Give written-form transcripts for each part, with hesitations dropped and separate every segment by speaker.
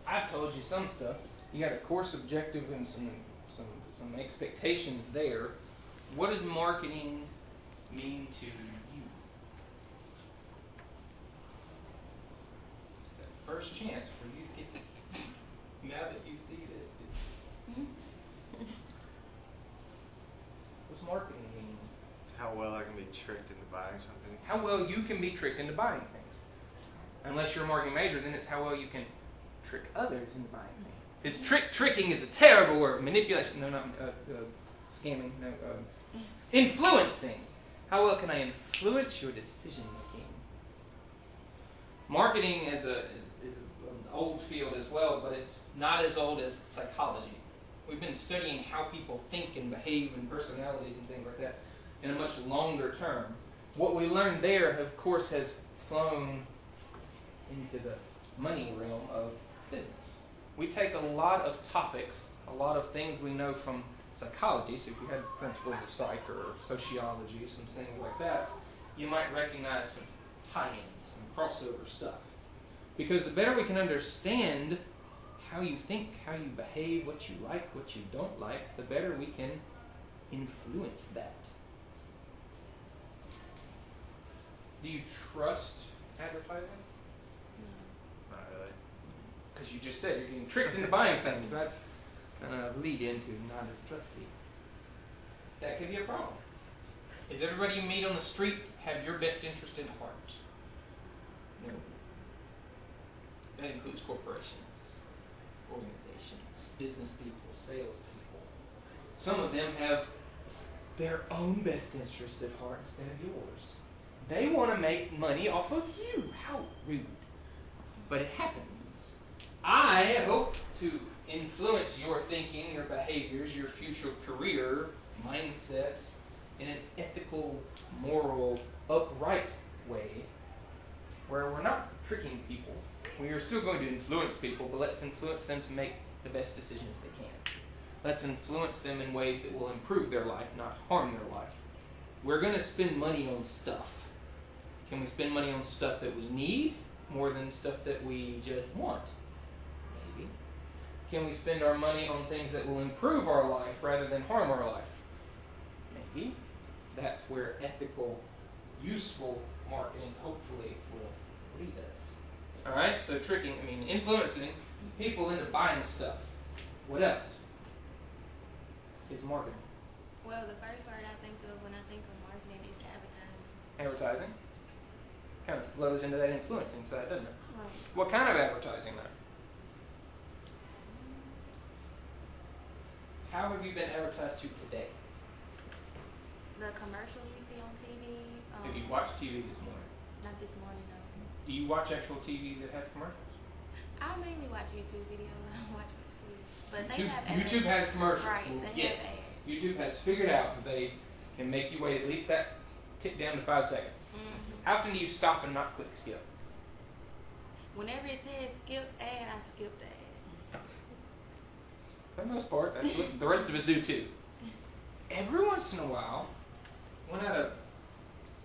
Speaker 1: I've told you some stuff. You got a course objective and some expectations there. What does marketing mean to you? It's that first chance for you to get to see, now that you see it. What's marketing mean?
Speaker 2: How well I can be tricked into buying something.
Speaker 1: How well you can be tricked into buying things. Unless you're a marketing major, then it's how well you can trick others into buying things. This tricking is a terrible word. Manipulation, no, not scamming, no, influencing. How well can I influence your decision making? Marketing is an old field as well, but it's not as old as psychology. We've been studying how people think and behave and personalities and things like that in a much longer term. What we learned there, of course, has flown into the money realm of business. We take a lot of topics, a lot of things we know from psychology, so if you had principles of psych or sociology, some things like that, you might recognize some tie-ins, some crossover stuff. Because the better we can understand how you think, how you behave, what you like, what you don't like, the better we can influence that. Do you trust advertising?
Speaker 2: Not really.
Speaker 1: Because you just said you're getting tricked into buying things. That's a lead into not as trusty. That could be a problem. Does everybody you meet on the street have your best interest in heart? No. That includes corporations, organizations, business people, salespeople. Some of them have their own best interest at heart instead of yours. They want to make money off of you. How rude. But it happens. I hope to influence your thinking, your behaviors, your future career, mindsets in an ethical, moral, upright way where we're not tricking people. We are still going to influence people, but let's influence them to make the best decisions they can. Let's influence them in ways that will improve their life, not harm their life. We're going to spend money on stuff. Can we spend money on stuff that we need more than stuff that we just want? Maybe. Can we spend our money on things that will improve our life rather than harm our life? Maybe. That's where ethical, useful marketing hopefully will lead us. Alright, so influencing people into buying stuff. What else is marketing?
Speaker 3: Well, the first word I think of when I think of marketing is advertising.
Speaker 1: Advertising? Kind of flows into that influencing side, doesn't it?
Speaker 3: Right.
Speaker 1: What kind of advertising though? How have you been advertised to today?
Speaker 3: The commercials we see on TV.
Speaker 1: Have you watched TV this morning?
Speaker 3: Not this morning, no.
Speaker 1: Do you watch actual TV that has commercials?
Speaker 3: I mainly watch YouTube videos. I don't watch much TV. But they have ads.
Speaker 1: YouTube has commercials.
Speaker 3: Right, they
Speaker 1: yes.
Speaker 3: have ads.
Speaker 1: YouTube has figured out that they can make you wait at least that tick down to 5 seconds.
Speaker 3: Mm-hmm.
Speaker 1: How often do you stop and not click skip?
Speaker 3: Whenever it says skip ad, I skip the ad.
Speaker 1: For the most part, that's what the rest of us do too. Every once in a while, one out of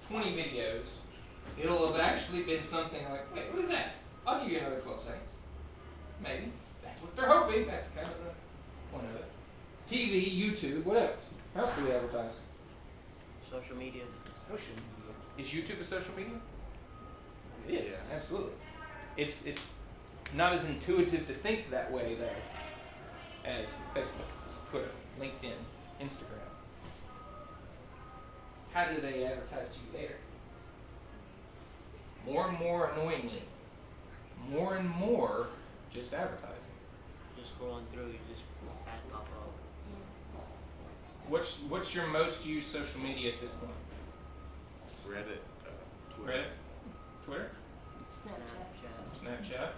Speaker 1: 20 videos, it'll have actually been something like, wait, what is that? I'll give you another 12 seconds. Maybe. That's what they're hoping. That's kind of the point of it. TV, YouTube, what else? How else do we advertise?
Speaker 4: Social media.
Speaker 1: Social media. Is YouTube a social media? It is,
Speaker 2: Yeah.
Speaker 1: absolutely. It's not as intuitive to think that way though as Facebook, Twitter, LinkedIn, Instagram. How do they advertise to you there? More and more annoyingly. More and more just advertising.
Speaker 4: Just scrolling through, you just ad pop up.
Speaker 1: What's your most used social media at this point?
Speaker 2: Reddit, Twitter.
Speaker 1: Reddit? Twitter?
Speaker 3: Snapchat.
Speaker 1: Snapchat?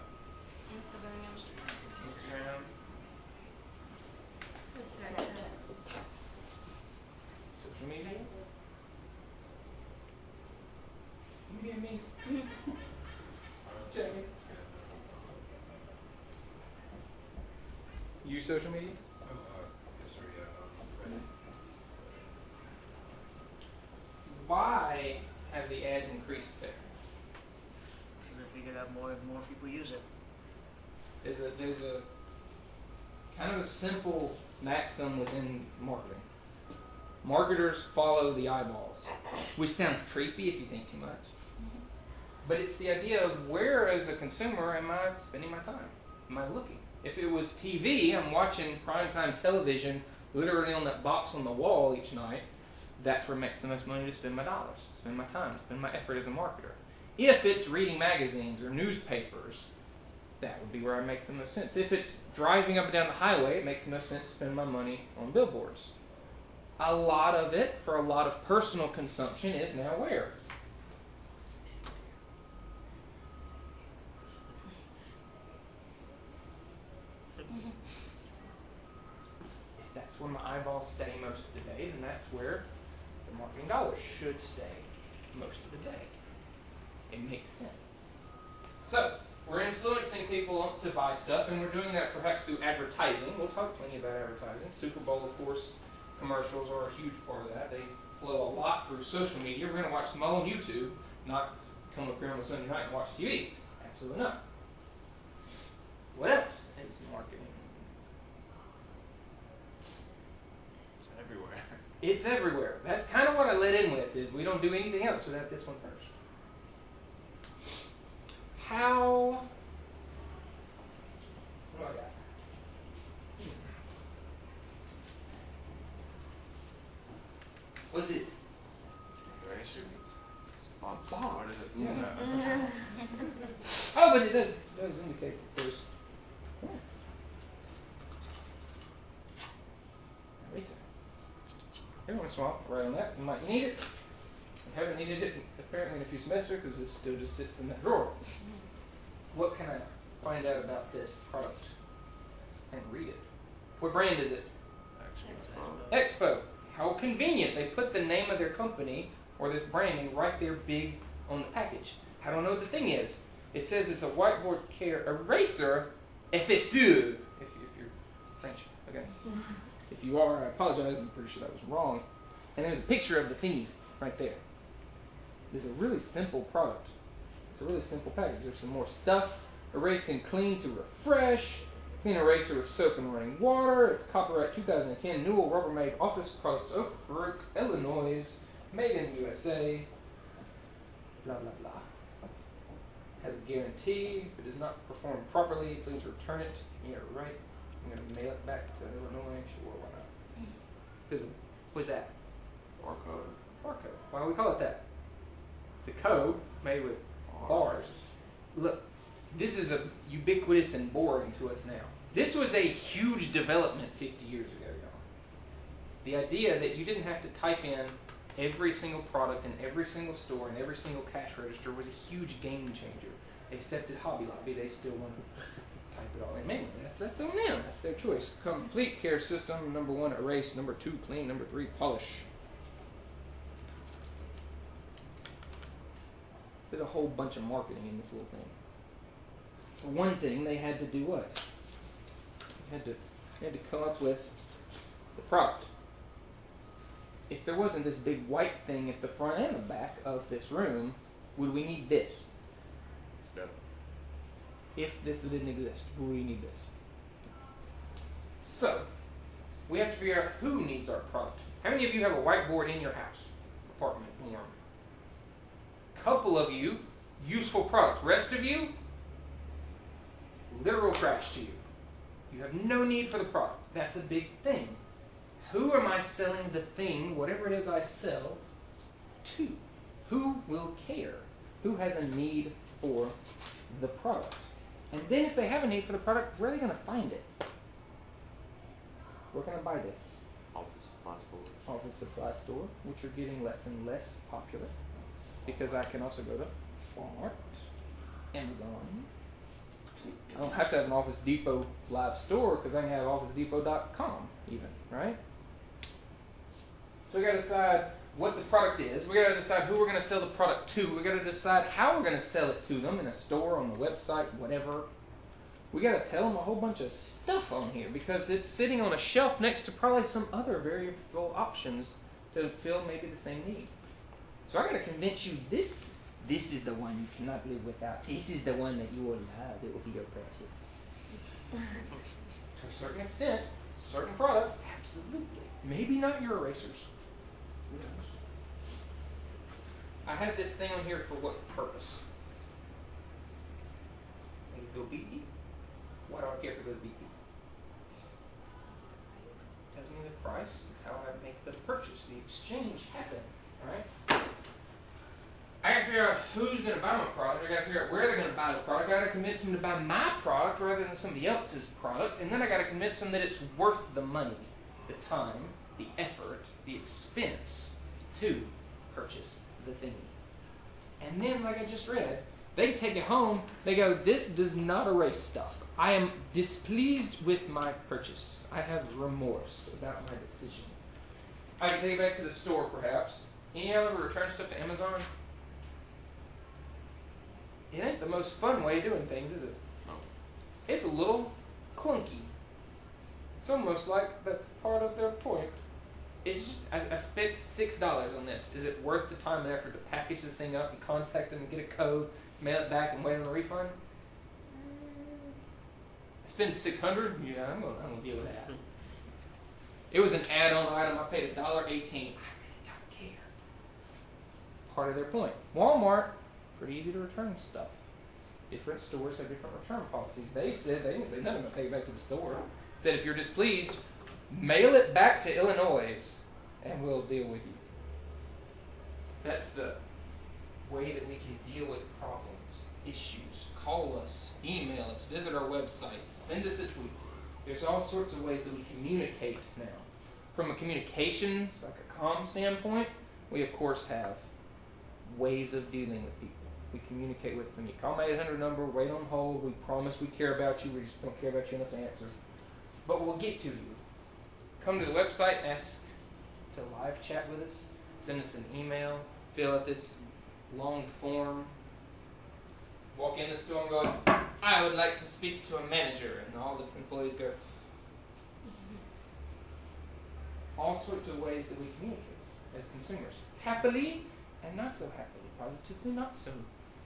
Speaker 3: Instagram.
Speaker 1: Instagram? Social media? You get me? Check it. You use social media?
Speaker 5: Yes, sir, yeah. Reddit.
Speaker 1: Why have the ads increased there?
Speaker 4: Because I figured out more and more people use it.
Speaker 1: There's a kind of a simple maxim within marketing. Marketers follow the eyeballs, which sounds creepy if you think too much. But it's the idea of where, as a consumer, am I spending my time? Am I looking? If it was TV, I'm watching primetime television literally on that box on the wall each night. That's where it makes the most money to spend my dollars, spend my time, spend my effort as a marketer. If it's reading magazines or newspapers, that would be where I make the most sense. If it's driving up and down the highway, it makes the most sense to spend my money on billboards. A lot of it, for a lot of personal consumption, is now where? If that's where my eyeballs stay most of the day, then that's where the marketing dollars should stay most of the day. It makes sense. So, we're influencing people to buy stuff, and we're doing that perhaps through advertising. We'll talk plenty about advertising. Super Bowl, of course, commercials are a huge part of that. They flow a lot through social media. We're going to watch them all on YouTube, not come up here on a Sunday night and watch TV. Absolutely not. What else is marketing?
Speaker 2: It's everywhere.
Speaker 1: It's everywhere. That's kind of what I led in with, is we don't do anything else without this one first. How... What do I got? What's this?
Speaker 2: Decoration.
Speaker 1: Box.
Speaker 2: What is it?
Speaker 1: Yeah. Oh, but it does indicate that there's... Eraser. Every once in a while, right on that. You might need it. I haven't needed it apparently in a few semesters because it still just sits in that drawer. What can I find out about this product and read it? What brand is it? Expo. How convenient. They put the name of their company or this branding right there big on the package. I don't know what the thing is. It says it's a whiteboard care eraser FSU. If you're French, okay. If you are, I apologize. I'm pretty sure that was wrong. And there's a picture of the thingy right there. It's a really simple product. It's a really simple package. There's some more stuff. Erasing clean to refresh. Clean eraser with soap and running water. It's copyright 2010. Newell Rubbermaid Office Products, Oak Brook, Illinois. Made in USA. Blah, blah, blah. Has a guarantee. If it does not perform properly, please return it. Yeah, right. I'm going to mail it back to Illinois. Sure, why not? Because, what's that?
Speaker 2: Barcode.
Speaker 1: Barcode. Why do we call it that? It's a code made with bars. Look, this is a ubiquitous and boring to us now. This was a huge development 50 years ago, y'all. The idea that you didn't have to type in every single product in every single store and every single cash register was a huge game changer. Except at Hobby Lobby, they still want to type it all in manually. That's on them. That's their choice. Complete care system. Number 1, erase. Number 2, clean. Number 3, polish. There's a whole bunch of marketing in this little thing. For one thing, they had to do what? They had to come up with the product. If there wasn't this big white thing at the front and the back of this room, would we need this?
Speaker 2: No.
Speaker 1: If this didn't exist, would we need this? So, we have to figure out who needs our product. How many of you have a whiteboard in your house, apartment, dorm? Couple of you, useful product. Rest of you, literal trash to you. You have no need for the product. That's a big thing. Who am I selling the thing, whatever it is I sell, to? Who will care? Who has a need for the product? And then if they have a need for the product, where are they going to find it? Where can I buy this?
Speaker 2: Office supply store.
Speaker 1: Office supply store, which are getting less and less popular. Because I can also go to Walmart, Amazon. I don't have to have an Office Depot live store because I can have OfficeDepot.com even, right? So we got to decide what the product is. We got to decide who we're going to sell the product to. We got to decide how we're going to sell it to them in a store, on the website, whatever. We got to tell them a whole bunch of stuff on here because it's sitting on a shelf next to probably some other variable options to fill maybe the same need. So I got to convince you this is the one you cannot live without. This is the one that you will love. It will be your precious. To a certain extent, certain products, absolutely. Maybe not your erasers. Who knows? I have this thing on here for what purpose? It go beep beep. Why do I care if it goes beep beep? Tells me the price. It's how I make the purchase, the exchange happen. Alright? I gotta figure out who's gonna buy my product. I gotta figure out where they're gonna buy the product. I gotta convince them to buy my product rather than somebody else's product. And then I gotta convince them that it's worth the money, the time, the effort, the expense to purchase the thingy. And then, like I just read, they take it home, they go, this does not erase stuff. I am displeased with my purchase. I have remorse about my decision. I can take it back to the store, perhaps. Any of you ever return stuff to Amazon? It ain't the most fun way of doing things, is it?
Speaker 2: No.
Speaker 1: It's a little clunky. It's almost like that's part of their point. It's just, I spent $6 on this. Is it worth the time and effort to package the thing up and contact them and get a code, mail it back and wait on a refund? Spend $600? Yeah, I'm gonna deal with that. It was an add-on item. I paid $1.18. I really don't care. Part of their point. Walmart, pretty easy to return stuff. Different stores have different return policies. They didn't say nothing about take it back to the store. Said if you're displeased, mail it back to Illinois and we'll deal with you. That's the way that we can deal with problems, issues. Call us, email us, visit our website, send us a tweet. There's all sorts of ways that we communicate now. From a communications, like a comm standpoint, we of course have ways of dealing with people. We communicate with them. You call my 800 number, wait on hold, we promise we care about you, we just don't care about you enough to answer. But we'll get to you. Come to the website, ask to live chat with us, send us an email, fill out this long form, walk in the store and go, I would like to speak to a manager, and all the employees go. All sorts of ways that we communicate as consumers. Happily and not so happily. Positively, not so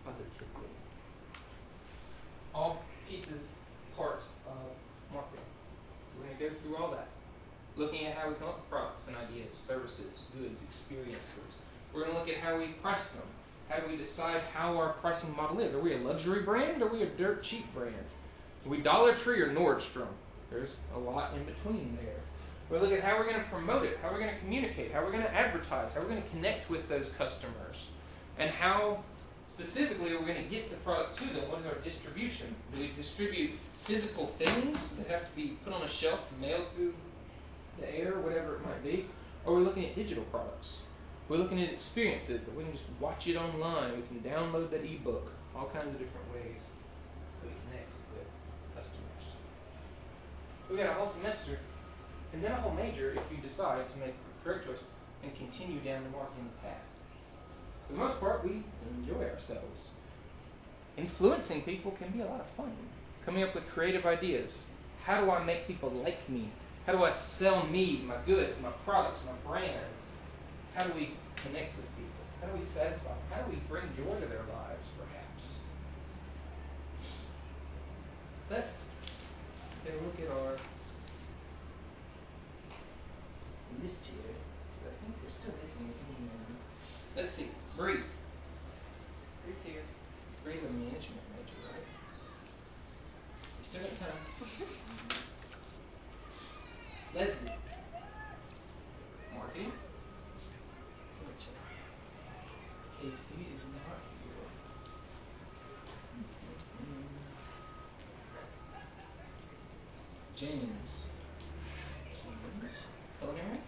Speaker 1: positively. All pieces, parts of marketing. We're going to go through all that. Looking at how we come up with products and ideas, services, goods, experiences. We're going to look at how we price them. How do we decide how our pricing model is? Are we a luxury brand or are we a dirt cheap brand? Are we Dollar Tree or Nordstrom? There's a lot in between there. We look at how we're going to promote it, how we're going to communicate, how we're going to advertise, how we're going to connect with those customers, and how specifically we're going to get the product to them. What is our distribution? Do we distribute physical things that have to be put on a shelf, mailed through the air, whatever it might be? Or are we looking at digital products? We're looking at experiences that we can just watch it online. We can download that ebook. All kinds of different ways that we connect with customers. We've got a whole semester and then a whole major if you decide to make the correct choice and continue down the marketing path. For the most part, we enjoy ourselves. Influencing people can be a lot of fun. Coming up with creative ideas. How do I make people like me? How do I sell me, my goods, my products, my brands? How do we connect with people? How do we satisfy them? How do we bring joy to their lives, perhaps? Let's take a look at our list here. I think we're still missing something. Let's see. Bree. Bree's here. Bree's a management major, right? You still got time. Leslie. Marketing. Casey is not here. James. Culinary?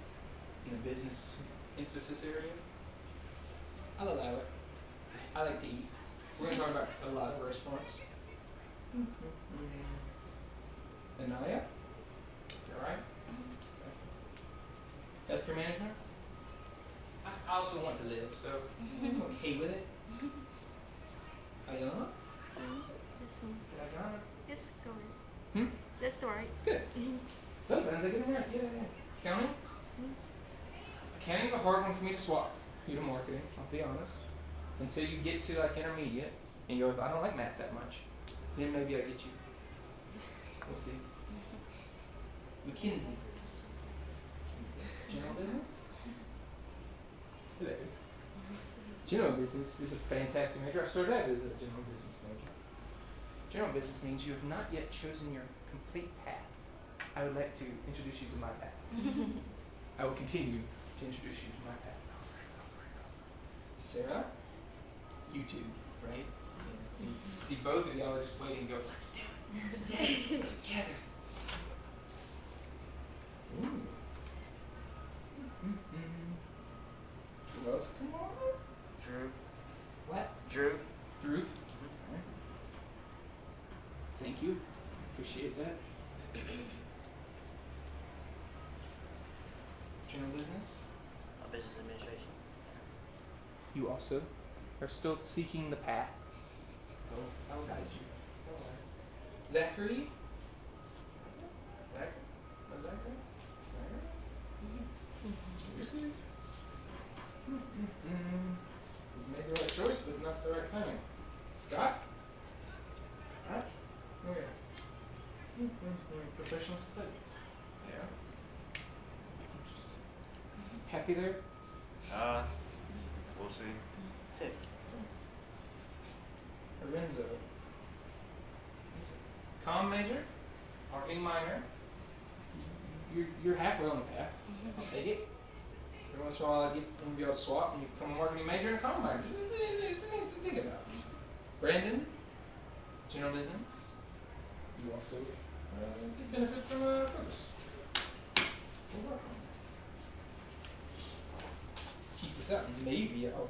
Speaker 1: In the business emphasis area? I'll allow it. I like to eat. We're going to talk about a lot of restaurants. Anaya? You alright? Healthcare management? I also want to live, so I'm okay with it. Ayana? Is it Ayana?
Speaker 3: It's going. That's right.
Speaker 1: Good. Sometimes I get them right. Yeah. Accounting? Accounting's a hard one for me to swap. You to marketing, I'll be honest. Until you get to like intermediate, and you go, I don't like math that much. Then maybe I get you. We'll see. McKinsey. General business? Hello. General business is a fantastic major. I started out as a general business major. General business means you have not yet chosen your complete path. I would like to introduce you to my path. I will continue to introduce you to my path. Sarah, you two, right? Yeah. See, both of y'all are just waiting to go, let's do it today, together. Ooh. Come on.
Speaker 2: Drew.
Speaker 1: What?
Speaker 2: Drew.
Speaker 1: Drew? Okay. Thank you. Appreciate that. General business?
Speaker 4: Business administration.
Speaker 1: You also are still seeking the path. I'll guide you. Don't worry. Zachary? Zachary? No Zachary? Seriously? He's made the right choice, but not the right timing. Scott? Scott? Oh yeah. Professional studies. Yeah. Interesting. Happy there?
Speaker 2: We'll see.
Speaker 1: Lorenzo. Comm major? Marketing minor? You're halfway on the path. I'll take it. Every once in a while I get to be able to swap and you become a marketing major and a comm major. It's things to think about. Brandon? General business? You also could benefit from a focus. We'll work on that. Keep this up and maybe I'll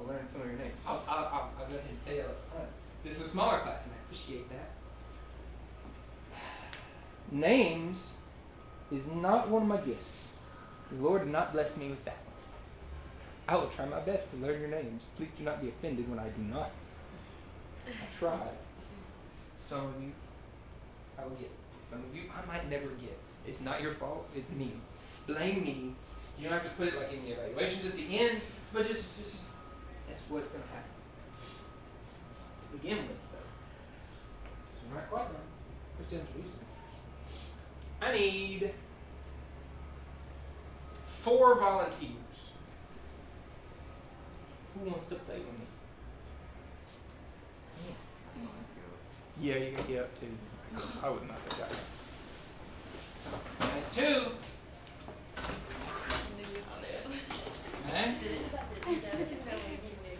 Speaker 1: learn some of your names. I'll go ahead and tell you up front. This is a smaller class and I appreciate that. Names is not one of my gifts. The Lord did not bless me with that one. I will try my best to learn your names. Please do not be offended when I do not. I tried. Some of you I will get. Some of you I might never get. It's not your fault, it's me. Blame me. You don't have to put it like in the evaluations at the end, but just that's what's going to happen. To begin with, though. Because we're not quite done. Just introducing. I need 4 volunteers. Who wants to play with me? Yeah, you can get up too. I would not have got it. That's 2. Okay.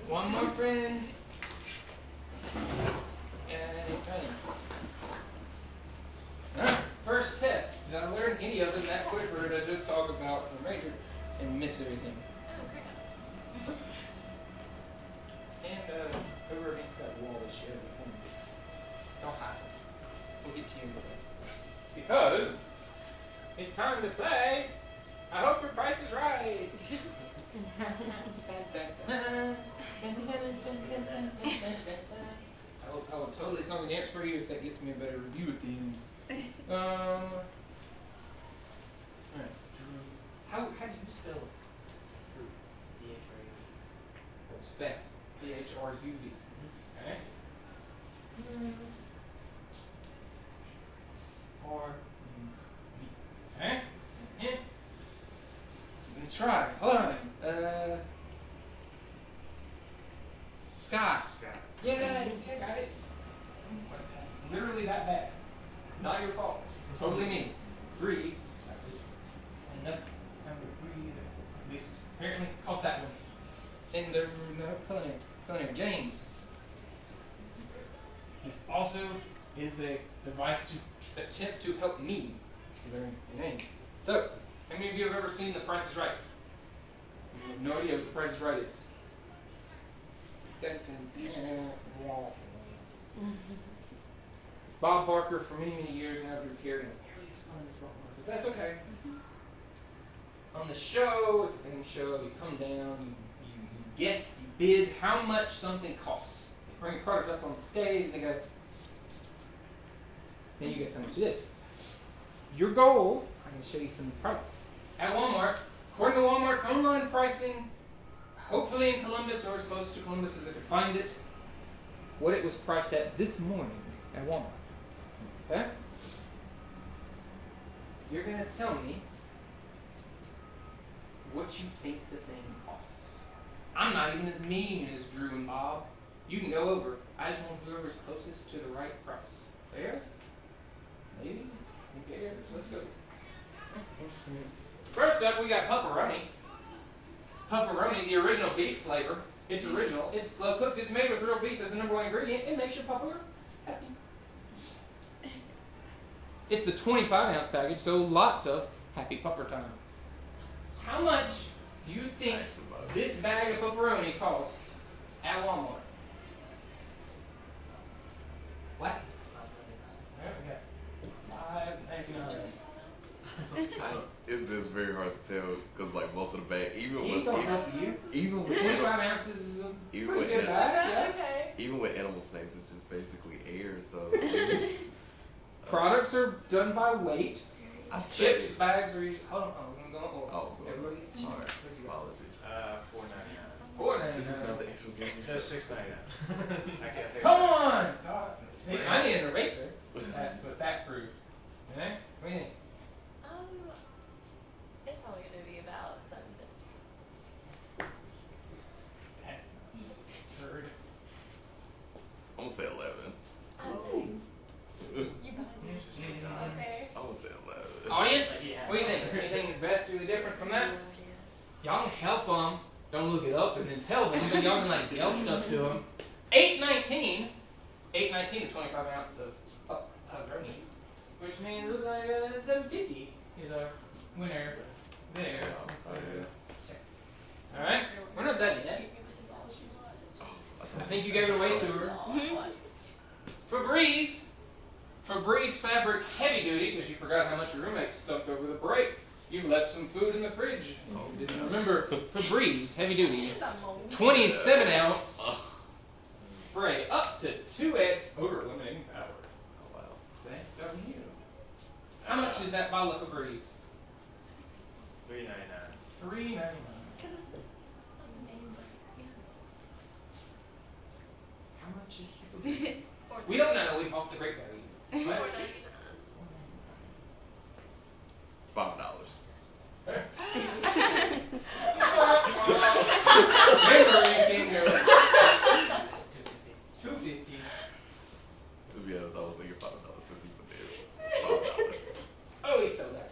Speaker 1: One more friend. And friend. Alright, first test. Did I learn any of it that quick, or did I just talk about the major and miss everything? Stand over against that wall that you have behind you. Don't hide. We'll get to you in a minute. Because it's time to play. I hope your price is right. I will totally song and dance for you if that gets me a better review at the end. Alright, Drew. How do you spell Drew?
Speaker 4: D-H-R-U.
Speaker 1: That was fast. D-H-R-U-V. Okay. R-U-V. Okay? Yeah. I'm gonna try. Hold on. Scott. Yes, I got it. Literally that bad. Not your fault. Totally me. Breathe. Enough time to breathe. At least apparently caught that one. And the culinary James. This also is a device to attempt to help me learn your name. So, how many of you have ever seen The Price is Right? You have no idea what The Price is Right is. Bob Barker for many, many years now, Drew Carey. But that's okay. On the show, it's a game show, you come down, you guess, you bid how much something costs. They bring a product up on stage, they go, then you guess how much it is. Your goal, I'm going to show you some products. At Walmart, according to Walmart's online pricing, hopefully in Columbus or as close to Columbus as I could find it, what it was priced at this morning at Walmart. Okay? you're gonna tell me what you think the thing costs. I'm not even as mean as Drew and Bob. You can go over. I just want whoever's closest to the right price. Fair? Maybe? Who cares? Let's go. First up, we got pepperoni. Pepperoni, the original beef flavor. It's original. It's slow cooked. It's made with real beef as the #1 ingredient. It makes your pupper happy. It's the 25-ounce package, so lots of happy pupper time. How much do you think this bag of pepperoni costs at Walmart? What?
Speaker 6: It's just very hard to tell because like most of the bag, even with
Speaker 1: 25 ounces is a
Speaker 6: even
Speaker 1: pretty
Speaker 6: with
Speaker 1: good bag. Yeah.
Speaker 7: Okay.
Speaker 6: even with animal snakes, it's just basically air. So
Speaker 1: Products are done by weight.
Speaker 6: I say,
Speaker 1: Chips bags are usually. Hold on, I'm going to go.
Speaker 6: oh,
Speaker 1: Everybody gets
Speaker 6: sorry,
Speaker 1: chips. What you got?
Speaker 6: apologies.
Speaker 5: $4.99.
Speaker 6: This is
Speaker 1: $4.99.
Speaker 6: not the actual game.
Speaker 5: No, $6.99. I can't think.
Speaker 1: Come on! Stop. I need an eraser. That's what that proved. Okay? What do you think?
Speaker 7: It's probably gonna be about something.
Speaker 1: That's not heard.
Speaker 6: I'm gonna say 11.
Speaker 7: I'd say you buy yours. Okay.
Speaker 6: I'm gonna say 11.
Speaker 1: Audience, what do you think? Anything vastly different from that? Y'all can help them. Don't look it up and then tell them, but y'all can like yell stuff to them. $8.19 to 25 ounce of pepperoni, which means it looks like $7.50 is our winner there. All right, we're not done yet. I think you gave it away to her. Febreze fabric heavy duty because you forgot how much your roommate stuffed over the break. You left some food in the fridge. Didn't remember Febreze heavy duty 27 ounce spray up to 2x odor eliminating power.
Speaker 6: Oh, wow.
Speaker 1: Thanks, W. How much is that bottle of Febreze?
Speaker 5: $3.99.
Speaker 1: $3.99.
Speaker 7: Because it's something named.
Speaker 1: How much is Febreze? We don't know. We bought the great value. What?
Speaker 6: $5.
Speaker 1: Remember, you can go. $2.50.
Speaker 6: To be honest, I was thinking $5 since he put there. $5.
Speaker 1: Oh, he stole that.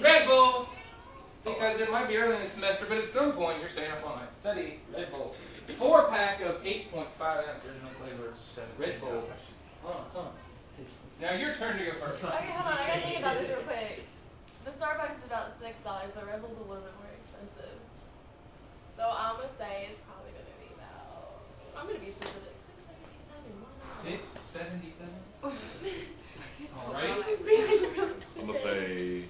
Speaker 1: Red Bull, because it might be early in the semester, but at some point you're staying up all night. Study Red Bull. 4-pack of 8.5 ounce original flavors. Red Bull. It's now your turn to go first.
Speaker 7: Okay, hold on. I gotta think about this real quick. The Starbucks is about $6, but Red Bull's a little bit more expensive. So I'm gonna say it's probably gonna be about. I'm gonna be specific. $6.77. Why not?
Speaker 1: $6.77. All right.
Speaker 7: Just be like real
Speaker 6: I'm gonna say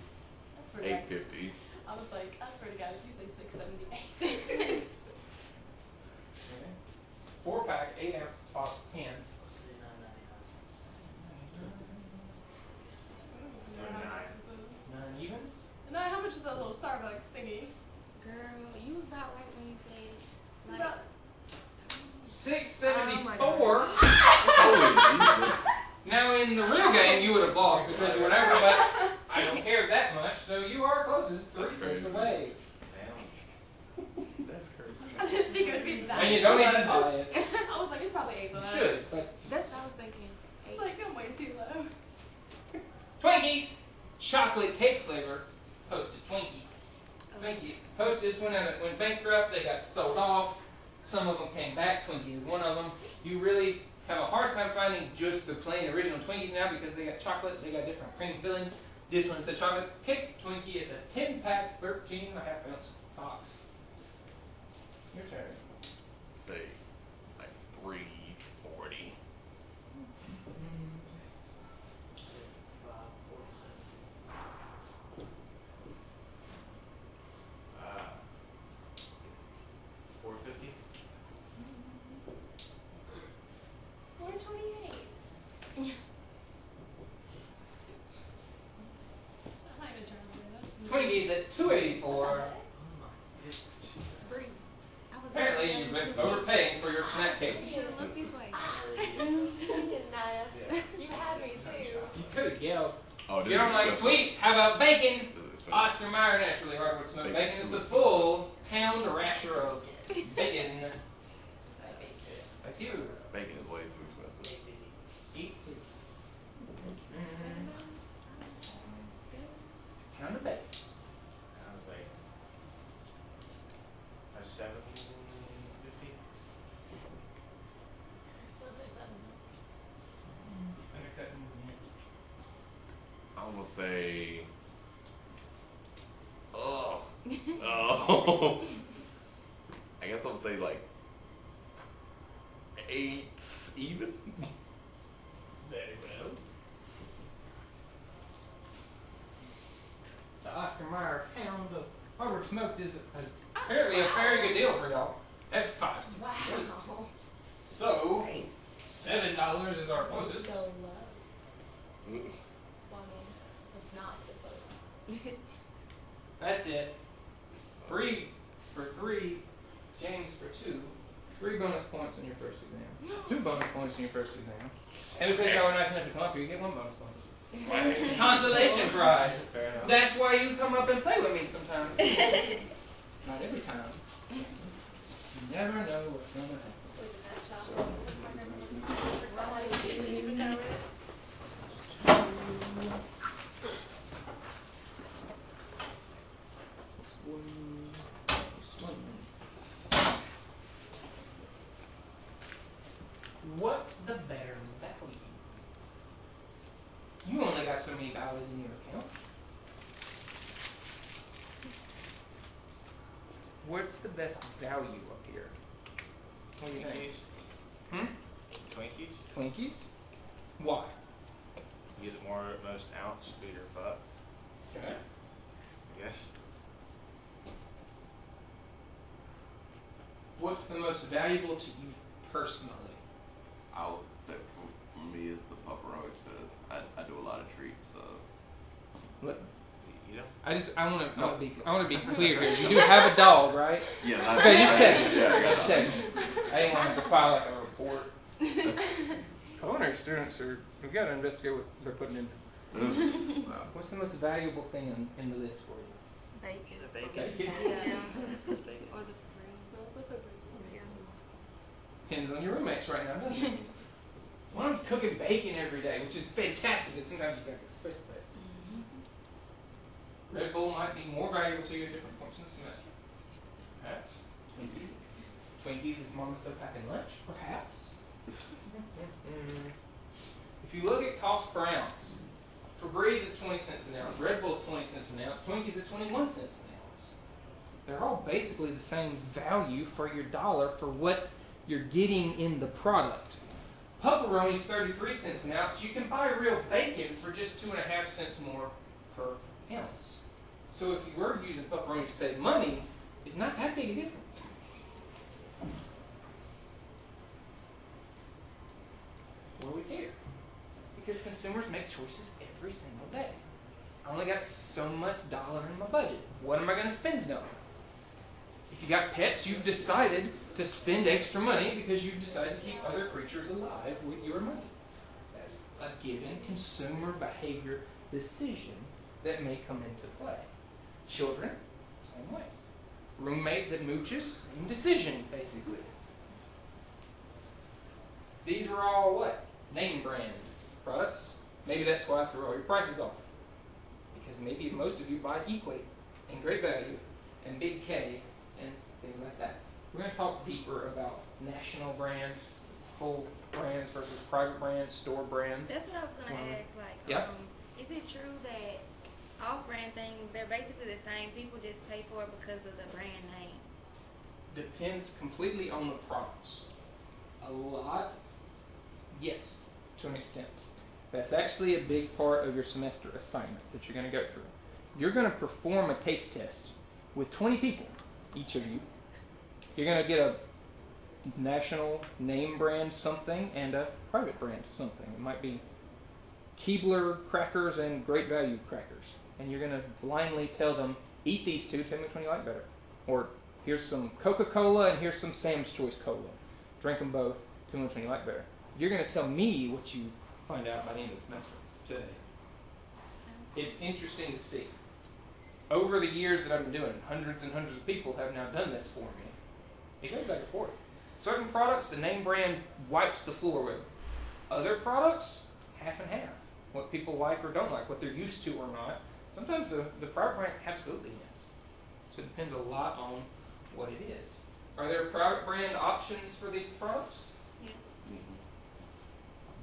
Speaker 7: That's pretty good.
Speaker 6: $8.50.
Speaker 7: I was like, I swear to God, if you say $6.78.
Speaker 1: 4-pack, 8 ounce pop cans. None even.
Speaker 7: No, how much is that little Starbucks thingy?
Speaker 3: Girl, you was about right when you said like
Speaker 7: About
Speaker 1: $6.74.
Speaker 6: Holy Jesus.
Speaker 1: Now in the real game, you would have lost because you went over, but I don't care that much, so you are closest, 3
Speaker 6: That's
Speaker 1: cents
Speaker 6: crazy.
Speaker 1: away.
Speaker 6: That's crazy.
Speaker 7: I didn't think it would be that.
Speaker 1: And you don't even
Speaker 7: close.
Speaker 1: buy it.
Speaker 7: I was like, it's probably $8.
Speaker 1: You should, but
Speaker 3: that's what I was thinking.
Speaker 7: It's like I'm way too low.
Speaker 1: Twinkies, chocolate cake flavor, Hostess Twinkies. Twinkies. Hostess went bankrupt, they got sold off. Some of them came back, Twinkie is one of them. You really have a hard time finding just the plain original Twinkies now because they got chocolate, they got different cream fillings. This one's the chocolate cake Twinkie. It's a 10-pack, 13.5 ounce box. Your turn.
Speaker 6: Say like $3.40.
Speaker 5: $4.50.
Speaker 7: $4.28. I might even try to do that.
Speaker 1: Twinkies at $2.84.
Speaker 3: Three. I was
Speaker 1: Apparently, you've been overpaying for your snack
Speaker 3: You
Speaker 1: cakes.
Speaker 3: should look this way.
Speaker 7: Naya. You had me too.
Speaker 1: You could yell.
Speaker 6: Oh,
Speaker 1: You don't like sweets? How about bacon?
Speaker 6: This is
Speaker 1: Oscar Mayer naturally hardwood smoked
Speaker 6: Bacon
Speaker 1: bacon is
Speaker 6: too
Speaker 1: the full pound rasher of bacon. Thank you.
Speaker 6: Bacon is way too expensive.
Speaker 1: Eat it. Pound of bacon.
Speaker 5: I was like, that's $7.50.
Speaker 7: Let's say $7.
Speaker 1: Undercutting.
Speaker 6: I'm gonna say. Oh. Oh. I guess I'm gonna say like 8 even.
Speaker 5: Very well.
Speaker 1: The Oscar Mayer pound of hardwood smoked is apparently a very good deal for y'all at $5.68.
Speaker 7: Wow.
Speaker 1: So $7 is our closest.
Speaker 7: So low. Well, I mean, it's not. It's so low.
Speaker 1: That's it. 3 for 3, James for 2. 3 bonus points on your first exam. 2 bonus points on your first exam. And because y'all were nice enough to come up here, you get 1 bonus point. Consolation prize.
Speaker 5: Fair enough.
Speaker 1: That's why you come up and play with me sometimes. Not every time. You never know what's gonna happen.
Speaker 7: Look at that shot. Well, I didn't even know it.
Speaker 1: What's the better value? You only got so many dollars in your account. What's the best value up here? What do you think?
Speaker 5: Twinkies.
Speaker 1: Hmm?
Speaker 5: Twinkies.
Speaker 1: Twinkies? Why?
Speaker 5: You get the most ounce for your buck,
Speaker 1: Okay.
Speaker 5: I guess.
Speaker 1: What's the most valuable to you personally?
Speaker 6: I would say for me is the pepperoni because I do a lot of treats. So
Speaker 1: Look,
Speaker 5: You know?
Speaker 1: I want to be clear here. You do have a dog, right?
Speaker 6: yeah. Not
Speaker 1: Okay, just check.
Speaker 6: Yeah, I got
Speaker 1: Just
Speaker 6: that.
Speaker 1: check. I didn't want to have to file like a report. Culinary students we got to investigate what they're putting in. What's the most valuable thing in the list for you?
Speaker 3: Bacon.
Speaker 4: The bacon.
Speaker 1: Bacon.
Speaker 3: Yeah.
Speaker 4: Bacon.
Speaker 3: Or the fruit.
Speaker 7: Let's look over here.
Speaker 1: Depends on your roommates right now, doesn't it? One of them's cooking bacon every day, which is fantastic, and sometimes you got to express that. Red Bull might be more valuable to you at different points in the semester. Perhaps. Twinkies. Twinkies if mom's still packing lunch. Perhaps. If you look at cost per ounce, Febreze is 20 cents an ounce, Red Bull is 20 cents an ounce, Twinkies is 21 cents an ounce. They're all basically the same value for your dollar for what you're getting in the product. Pepperoni is 33 cents an ounce. You can buy real bacon for just 2.5 cents more per ounce. So if you were using pepperoni to save money, it's not that big a difference. What do we care? Because consumers make choices every single day. I only got so much dollar in my budget. What am I going to spend it on? If you got pets, you've decided to spend extra money because you've decided to keep other creatures alive with your money. That's a given consumer behavior decision that may come into play. Children, same way. Roommate that mooches, same decision, basically. These are all what? Name brand products. Maybe that's why I threw all your prices off. Because maybe most of you buy Equate and Great Value and Big K and things like that. We're going to talk deeper about national brands, full brands versus private brands, store brands.
Speaker 3: That's what I was gonna ask. Like,
Speaker 1: Yeah.
Speaker 3: Is it true that off-brand things, they're basically the same? People just pay for it because of the brand name.
Speaker 1: Depends completely on the products. A lot, yes, to an extent. That's actually a big part of your semester assignment that you're going to go through. You're going to perform a taste test with 20 people, each of you. You're going to get a national name brand something and a private brand something. It might be Keebler crackers and Great Value crackers. And you're going to blindly tell them, eat these two, tell me which one you like better. Or Here's some Coca-Cola and here's some Sam's Choice Cola. Drink them both. Tell me which one you like better. You're going to tell me what you find out by the end of the semester today. It's interesting to see. Over the years that I've been doing it, hundreds and hundreds of people have now done this for me. It goes back and forth. Certain products, the name brand wipes the floor with. Other products, half and half. What people like or don't like, what they're used to or not. Sometimes the private brand absolutely is. So it depends a lot on what it is. Are there private brand options for these products?
Speaker 3: Yes.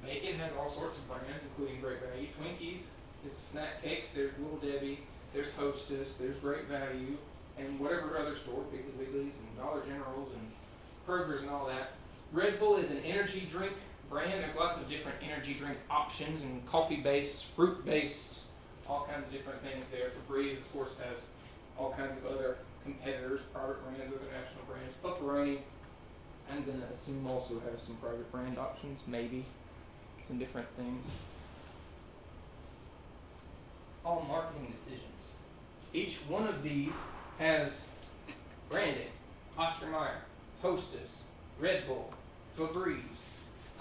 Speaker 1: Bacon has all sorts of brands, including Great Value. Twinkies is snack cakes. There's Little Debbie. There's Hostess. There's Great Value. And whatever other store, Piggly Wigglies and Dollar Generals and Kroger's and all that. Red Bull is an energy drink brand. There's lots of different energy drink options and coffee-based, fruit-based, all kinds of different things there. Febreze, of course, has all kinds of other competitors, private brands, other national brands. Pepperoni, I'm going to assume also has some private brand options, maybe. Some different things. All marketing decisions. Each one of these has branding. Oscar Mayer, Hostess, Red Bull, Febreze,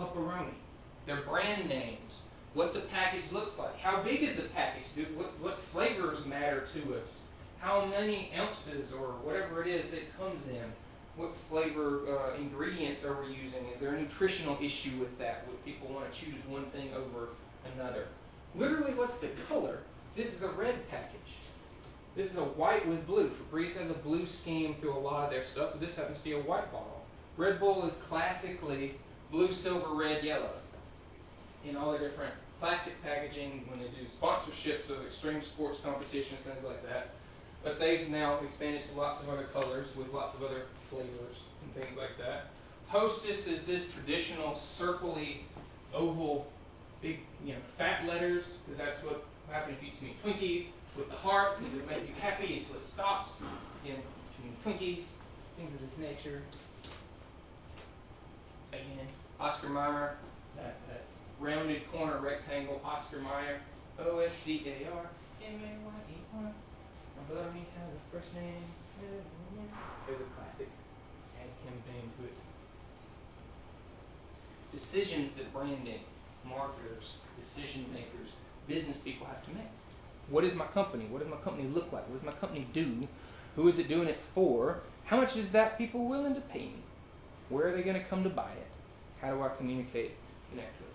Speaker 1: Pepperoni. Their brand names. What the package looks like. How big is the package? What flavors matter to us? How many ounces or whatever it is that it comes in? What flavor ingredients are we using? Is there a nutritional issue with that? Would people want to choose one thing over another? Literally, what's the color? This is a red package. This is a white with blue. Febreze has a blue scheme through a lot of their stuff, but this happens to be a white bottle. Red Bull is classically blue, silver, red, yellow. In all their different classic packaging when they do sponsorships of extreme sports competitions, things like that. But they've now expanded to lots of other colors with lots of other flavors and things like that. Hostess is this traditional circly, oval, big, fat letters, because that's what happens if you eat too many Twinkies, with the heart, because it makes you happy until it stops. Again, too many Twinkies, things of this nature. Again, Oscar Mayer, that rounded corner rectangle, Oscar Mayer, OSCAR, MAYER. Below me has a first name. There's a classic ad campaign to it. Decisions that branding, marketers, decision makers, business people have to make. What is my company? What does my company look like? What does my company do? Who is it doing it for? How much is that people willing to pay me? Where are they going to come to buy it? How do I communicate, connect with